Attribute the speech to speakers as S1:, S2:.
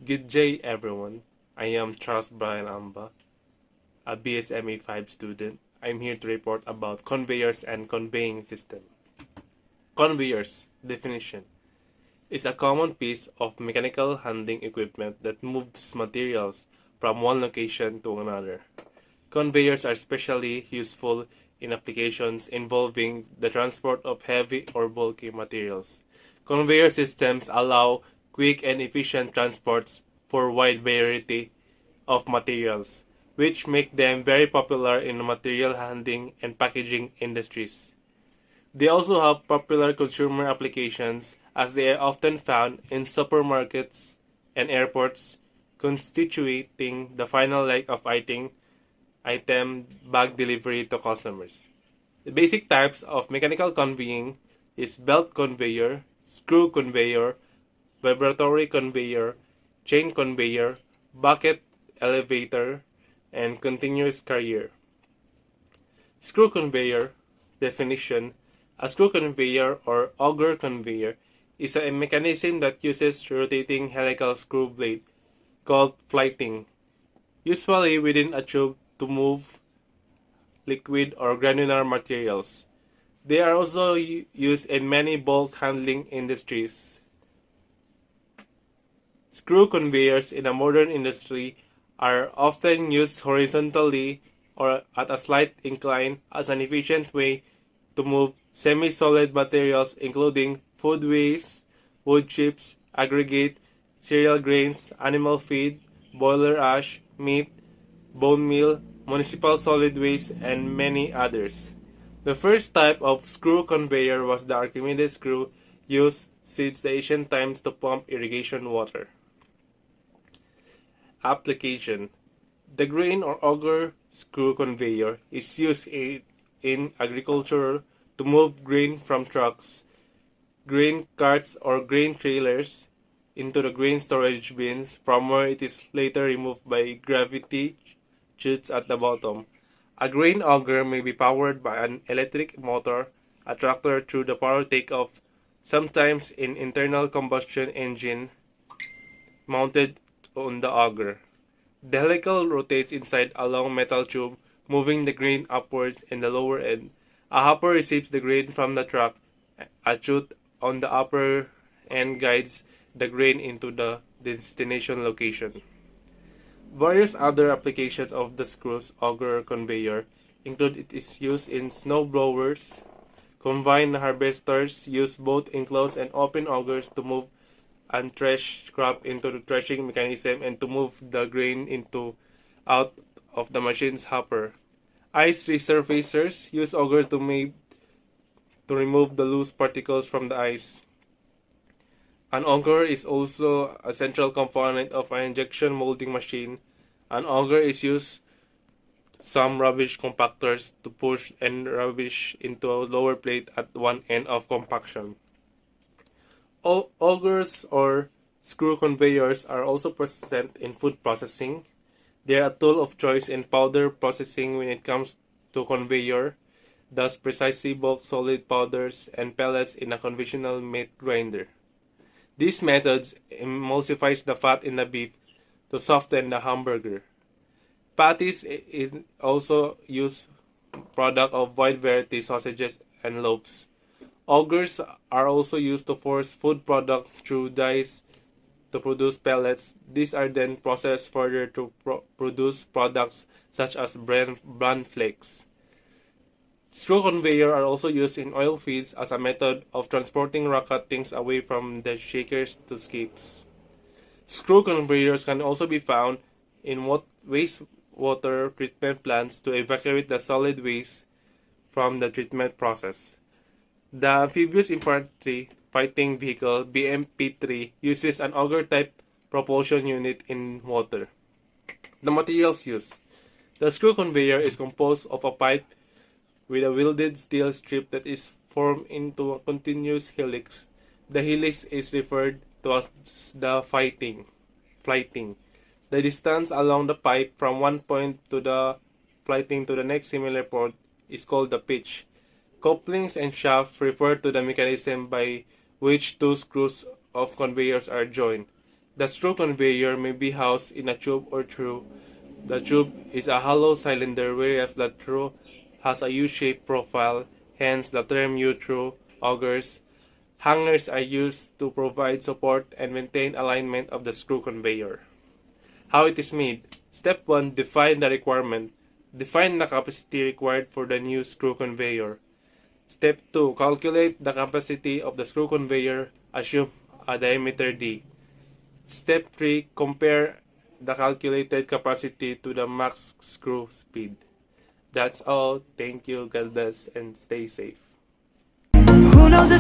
S1: Good day, everyone. I am Charles Brian Amba, a BSMA 5 student. I'm here to report about conveyors and conveying system. Conveyors, definition, is a common piece of mechanical handling equipment that moves materials from one location to another. Conveyors are especially useful in applications involving the transport of heavy or bulky materials. Conveyor systems allow quick and efficient transports for wide variety of materials, which make them very popular in the material handling and packaging industries. They also have popular consumer applications as they are often found in supermarkets and airports, constituting the final leg of item bag delivery to customers. The basic types of mechanical conveying is belt conveyor, screw conveyor, vibratory conveyor, chain conveyor, bucket elevator, and continuous carrier. Screw conveyor definition: a screw conveyor or auger conveyor is a mechanism that uses rotating helical screw blade called flighting, usually within a tube to move liquid or granular materials. They are also used in many bulk handling industries. Screw conveyors in a modern industry are often used horizontally or at a slight incline as an efficient way to move semi-solid materials including food waste, wood chips, aggregate, cereal grains, animal feed, boiler ash, meat, bone meal, municipal solid waste, and many others. The first type of screw conveyor was the Archimedes screw used since the ancient times to pump irrigation water. Application: the grain or auger screw conveyor is used in agriculture to move grain from trucks, grain carts, or grain trailers into the grain storage bins from where it is later removed by gravity chutes at the bottom. A grain auger may be powered by an electric motor, a tractor through the power takeoff, sometimes an internal combustion engine mounted on the auger. The helical rotates inside a long metal tube, moving the grain upwards in the lower end. A hopper receives the grain from the truck. A chute on the upper end guides the grain into the destination location. Various other applications of the screws auger conveyor include it is used in snow blowers. Combine harvesters use both enclosed and open augers to move unthreshed crop into the threshing mechanism and to move the grain out of the machine's hopper. Ice resurfacers use auger to remove the loose particles from the ice. An auger is also a central component of an injection molding machine. An auger is used some rubbish compactors to push and rubbish into a lower plate at one end of compaction. Augers or screw conveyors are also present in food processing. They are a tool of choice in powder processing when it comes to conveyor, thus precisely bulk solid powders and pellets in a conventional meat grinder. These methods emulsifies the fat in the beef to soften the hamburger. Patties is also used product of wide variety sausages and loaves. Augers are also used to force food product through dies to produce pellets. These are then processed further to produce products such as bran flakes. Screw conveyor are also used in oil fields as a method of transporting rock cuttings away from the shakers to skips. Screw conveyors can also be found in wastewater treatment plants to evacuate the solid waste from the treatment process. The Amphibious Infantry Fighting Vehicle BMP-3 uses an auger-type propulsion unit in water. The materials used: the screw conveyor is composed of a pipe with a welded steel strip that is formed into a continuous helix. The helix is referred to as the flighting. The distance along the pipe from one point to the flighting to the next similar point is called the pitch. Couplings and shafts refer to the mechanism by which two screws of conveyors are joined. The screw conveyor may be housed in a tube or through. The tube is a hollow cylinder, whereas the through has a U-shaped profile, hence the term U-through augers. Hangers are used to provide support and maintain alignment of the screw conveyor. How it is made. Step 1. Define the requirement. Define the capacity required for the new screw conveyor. Step 2. Calculate the capacity of the screw conveyor. Assume a diameter D. Step 3. Compare the calculated capacity to the max screw speed. That's all. Thank you. God bless and stay safe.
S2: Who knows the